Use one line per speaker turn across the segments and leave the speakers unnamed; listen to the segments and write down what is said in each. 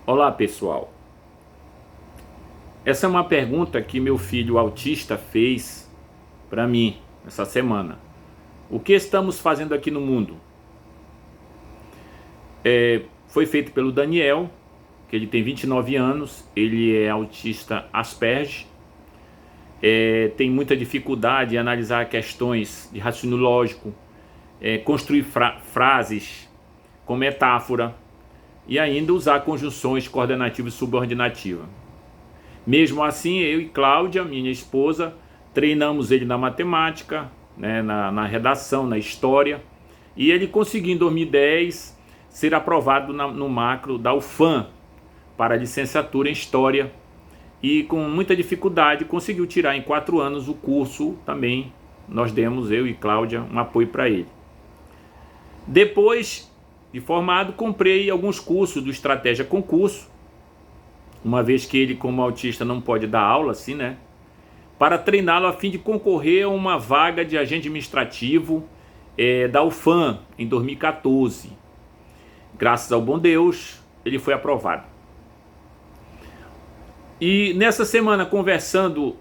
Olá, pessoal. Essa é uma pergunta que meu filho autista fez para mim essa semana. O que estamos fazendo aqui no mundo? Foi feito pelo Daniel, que ele tem 29 anos, ele é autista Asperger, tem muita dificuldade em analisar questões de raciocínio lógico, construir frases com metáfora e ainda usar conjunções coordenativa e subordinativa. Mesmo assim, eu e Cláudia, minha esposa, treinamos ele na matemática, né, na redação, na história, e ele conseguiu em 2010 ser aprovado no macro da UFAM para a licenciatura em História e com muita dificuldade conseguiu tirar em 4 anos o curso também. Nós demos, eu e Cláudia, um apoio para ele. Depois de formado, comprei alguns cursos do Estratégia Concurso, uma vez que ele, como autista, não pode dar aula assim, né? Para treiná-lo a fim de concorrer a uma vaga de agente administrativo da UFAM em 2014. Graças ao bom Deus, ele foi aprovado. E nessa semana, conversando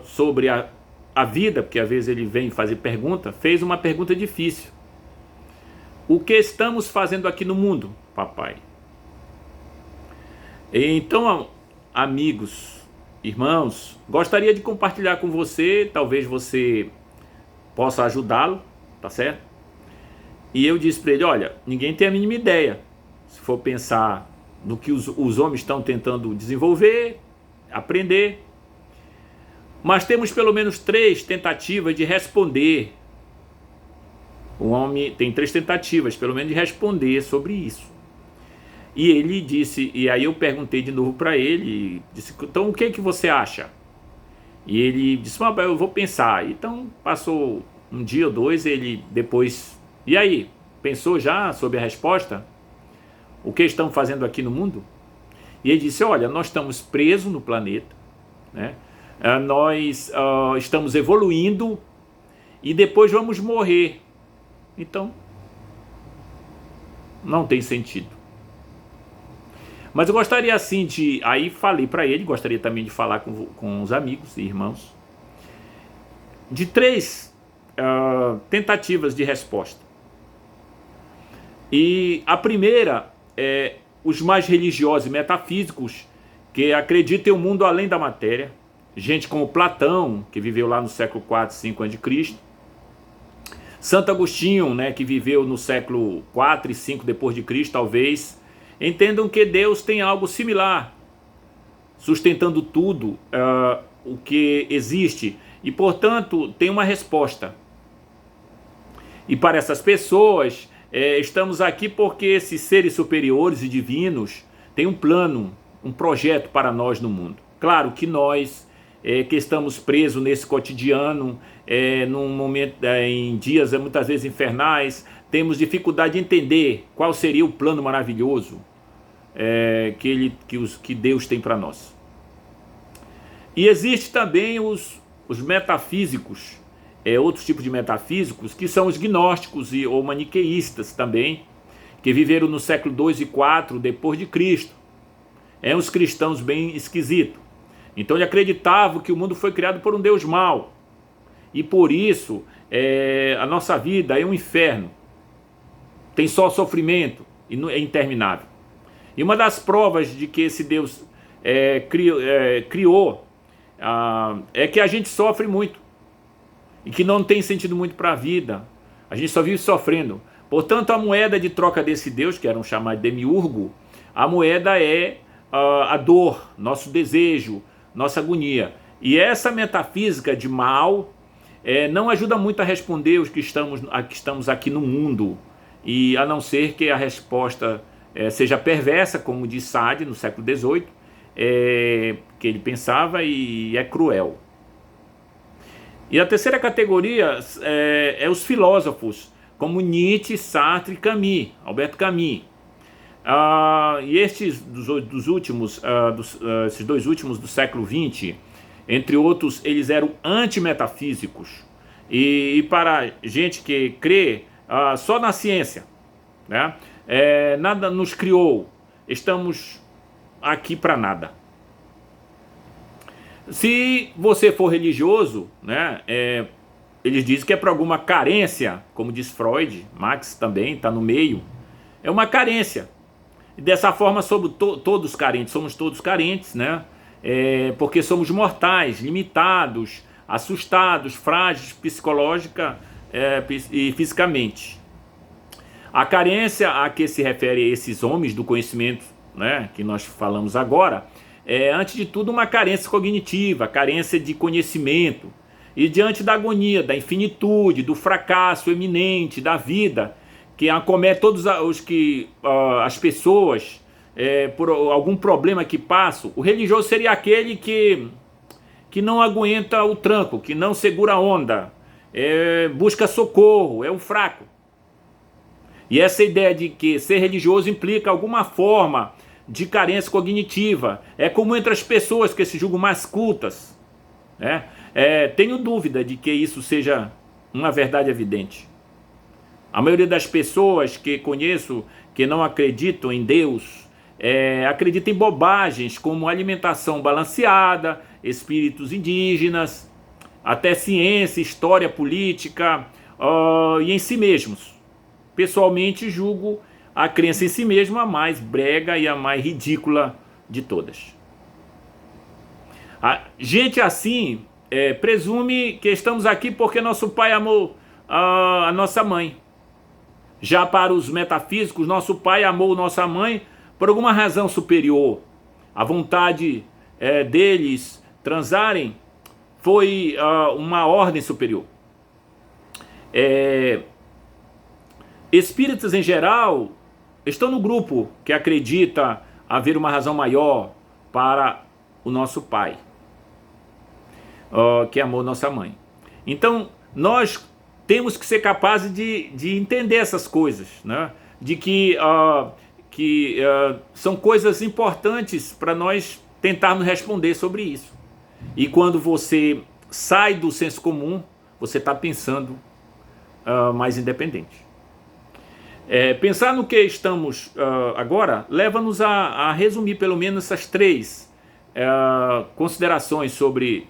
sobre a vida, porque às vezes ele vem fazer pergunta, fez uma pergunta difícil. O que estamos fazendo aqui no mundo, papai? Então, amigos, irmãos, gostaria de compartilhar com você, talvez você possa ajudá-lo, tá certo? E eu disse para ele, olha, ninguém tem a mínima ideia, se for pensar no que os homens estão tentando desenvolver, aprender, mas temos pelo menos 3 tentativas de responder. O homem tem 3 tentativas, pelo menos, de responder sobre isso. E ele disse, e aí eu perguntei de novo para ele, disse, então o que você acha? E ele disse, eu vou pensar. Então passou um dia ou 2, ele depois, e aí, pensou já sobre a resposta? O que estamos fazendo aqui no mundo? E ele disse, olha, nós estamos presos no planeta, né? Nós estamos evoluindo e depois vamos morrer. Então, não tem sentido. Mas eu gostaria assim de... Aí falei para ele, gostaria também de falar com os amigos e irmãos, de 3 tentativas de resposta. E a primeira é os mais religiosos e metafísicos, que acreditam em um mundo além da matéria. Gente como Platão, que viveu lá no século 4, 5 a.C., Santo Agostinho, né, que viveu no século 4 e 5 depois de Cristo, talvez, entendam que Deus tem algo similar, sustentando tudo o que existe, e portanto tem uma resposta. E para essas pessoas, estamos aqui porque esses seres superiores e divinos têm um plano, um projeto para nós no mundo. Claro que nós, que estamos presos nesse cotidiano, num momento, em dias muitas vezes infernais, temos dificuldade de entender qual seria o plano maravilhoso que Deus tem para nós. E existe também os metafísicos, outros tipos de metafísicos, que são os gnósticos ou maniqueístas também, que viveram no século 2 e 4 depois de Cristo. Uns cristãos bem esquisitos. Então ele acreditava que o mundo foi criado por um Deus mau. E por isso a nossa vida é um inferno. Tem só sofrimento e é interminável. E uma das provas de que esse Deus criou é que a gente sofre muito. E que não tem sentido muito para a vida. A gente só vive sofrendo. Portanto, a moeda de troca desse Deus, que era um chamado demiurgo, a moeda é a dor, nosso desejo, nossa agonia. E essa metafísica de mal não ajuda muito a responder os que estamos aqui no mundo, e a não ser que a resposta seja perversa, como diz Sade no século XVIII, que ele pensava, e é cruel. E a terceira categoria é os filósofos, como Nietzsche, Sartre e Camus, Albert Camus. E esses esses 2 últimos do século XX, entre outros, eles eram antimetafísicos. E para gente que crê só na ciência, né? Nada nos criou, estamos aqui para nada. Se você for religioso, né, eles dizem que é por alguma carência, como diz Freud, Marx também está no meio, é uma carência. E dessa forma somos todos carentes, somos todos carentes, né? Porque somos mortais, limitados, assustados, frágeis psicológica e fisicamente. A carência a que se refere esses homens do conhecimento, né, que nós falamos agora, é antes de tudo uma carência cognitiva, carência de conhecimento. E diante da agonia, da infinitude, do fracasso eminente da vida, que acomete todos as pessoas por algum problema que passam, o religioso seria aquele que não aguenta o tranco, que não segura a onda, busca socorro, é um fraco. E essa ideia de que ser religioso implica alguma forma de carência cognitiva é comum entre as pessoas que se julgam mais cultas, né? Tenho dúvida de que isso seja uma verdade evidente. A maioria das pessoas que conheço que não acreditam em Deus acredita em bobagens como alimentação balanceada, espíritos indígenas, até ciência, história política e em si mesmos. Pessoalmente julgo a crença em si mesmo a mais brega e a mais ridícula de todas. A gente assim presume que estamos aqui porque nosso pai amou a nossa mãe. Já para os metafísicos, nosso pai amou nossa mãe por alguma razão superior. A vontade deles transarem foi uma ordem superior. Espíritas em geral estão no grupo que acredita haver uma razão maior para o nosso pai, que amou nossa mãe. Então, nós temos que ser capazes de entender essas coisas, né? De que são coisas importantes para nós tentarmos responder sobre isso. E quando você sai do senso comum, você está pensando mais independente. Pensar no que estamos agora leva-nos a resumir pelo menos essas três considerações sobre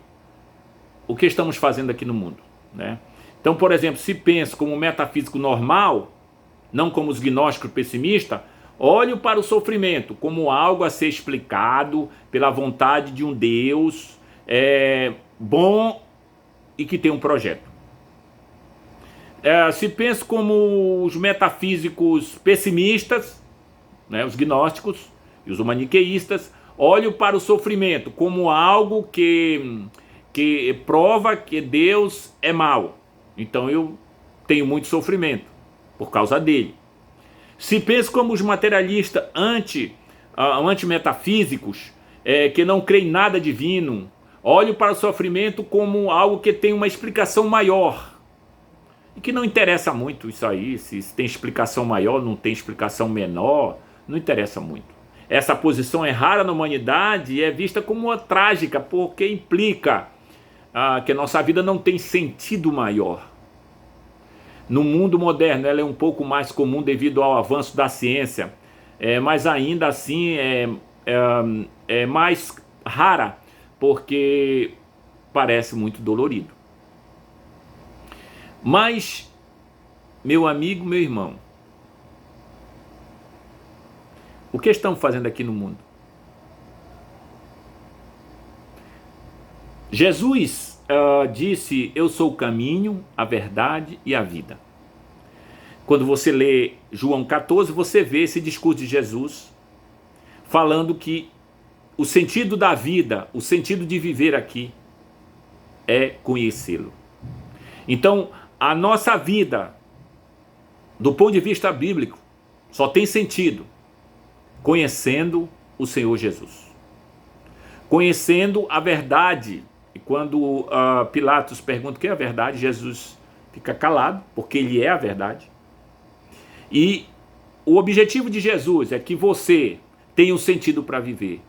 o que estamos fazendo aqui no mundo, né? Então, por exemplo, se penso como um metafísico normal, não como os gnósticos pessimistas, olho para o sofrimento como algo a ser explicado pela vontade de um Deus bom e que tem um projeto. Se penso como os metafísicos pessimistas, né, os gnósticos e os maniqueístas, olho para o sofrimento como algo que prova que Deus é mau. Então eu tenho muito sofrimento por causa dele. Se penso como os materialistas antimetafísicos, que não creem em nada divino, olho para o sofrimento como algo que tem uma explicação maior. E que não interessa muito isso aí, se tem explicação maior, não tem explicação menor, não interessa muito. Essa posição é rara na humanidade e é vista como uma trágica, porque implica que a nossa vida não tem sentido maior. No mundo moderno ela é um pouco mais comum devido ao avanço da ciência, mas ainda assim é mais rara, porque parece muito dolorido. Mas, meu amigo, meu irmão, o que estamos fazendo aqui no mundo? Jesus disse: eu sou o caminho, a verdade e a vida. Quando você lê João 14, você vê esse discurso de Jesus falando que o sentido da vida, o sentido de viver aqui é conhecê-lo. Então, a nossa vida, do ponto de vista bíblico, só tem sentido conhecendo o Senhor Jesus. Conhecendo a verdade. E quando Pilatos pergunta o que é a verdade, Jesus fica calado, porque ele é a verdade. E o objetivo de Jesus é que você tenha um sentido para viver.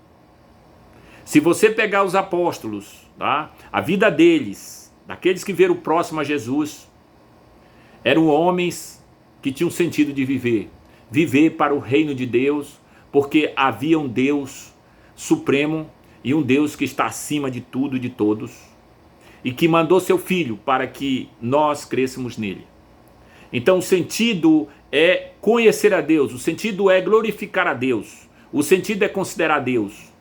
Se você pegar os apóstolos, tá? A vida deles, daqueles que viram próximo a Jesus, eram homens que tinham sentido de viver. Viver para o reino de Deus, porque havia um Deus supremo e um Deus que está acima de tudo e de todos, e que mandou seu Filho para que nós crescêssemos nele. Então o sentido é conhecer a Deus, o sentido é glorificar a Deus, o sentido é considerar Deus.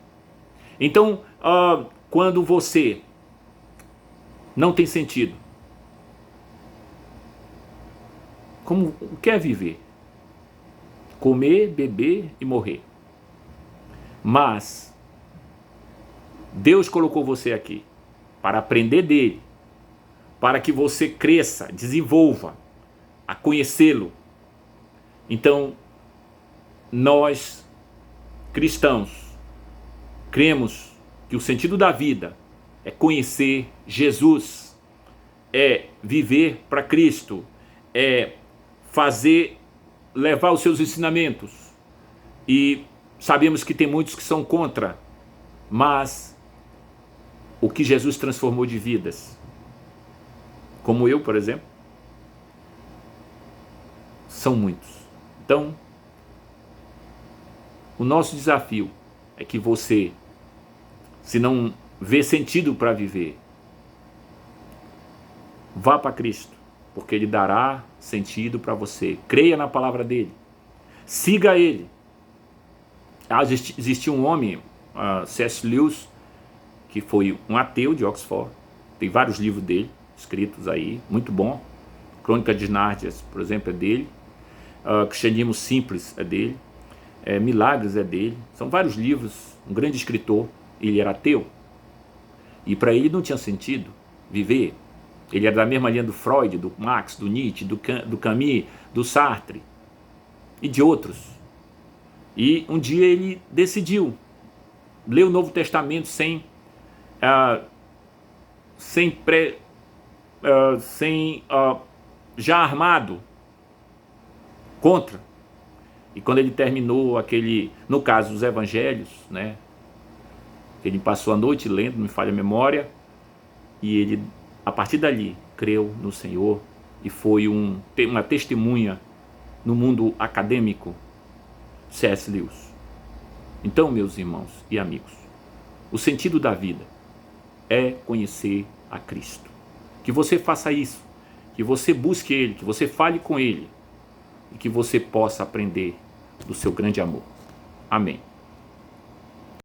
Então, quando você não tem sentido, como quer viver? Comer, beber e morrer. Mas Deus colocou você aqui para aprender dele, para que você cresça, desenvolva, a conhecê-lo. Então, nós, cristãos, cremos que o sentido da vida é conhecer Jesus, é viver para Cristo, é levar os seus ensinamentos. E sabemos que tem muitos que são contra, mas o que Jesus transformou de vidas, como eu, por exemplo, são muitos. Então, o nosso desafio é que você, se não vê sentido para viver, vá para Cristo, porque Ele dará sentido para você. Creia na palavra dele, siga ele. Existia um homem, C.S. Lewis, que foi um ateu de Oxford, tem vários livros dele escritos aí, muito bom. Crônica de Nárnia, por exemplo, é dele. Cristianismo Simples é dele. Milagres é dele. São vários livros. Um grande escritor. Ele era ateu, e para ele não tinha sentido viver. Ele era da mesma linha do Freud, do Marx, do Nietzsche, do Camus, do Sartre e de outros. E um dia ele decidiu ler o Novo Testamento já armado contra. E quando ele terminou no caso os evangelhos, né, ele passou a noite lendo, não me falha a memória, e ele, a partir dali, creu no Senhor e foi uma testemunha no mundo acadêmico. C.S. Lewis. Então, meus irmãos e amigos, o sentido da vida é conhecer a Cristo. Que você faça isso, que você busque Ele, que você fale com Ele e que você possa aprender do seu grande amor. Amém.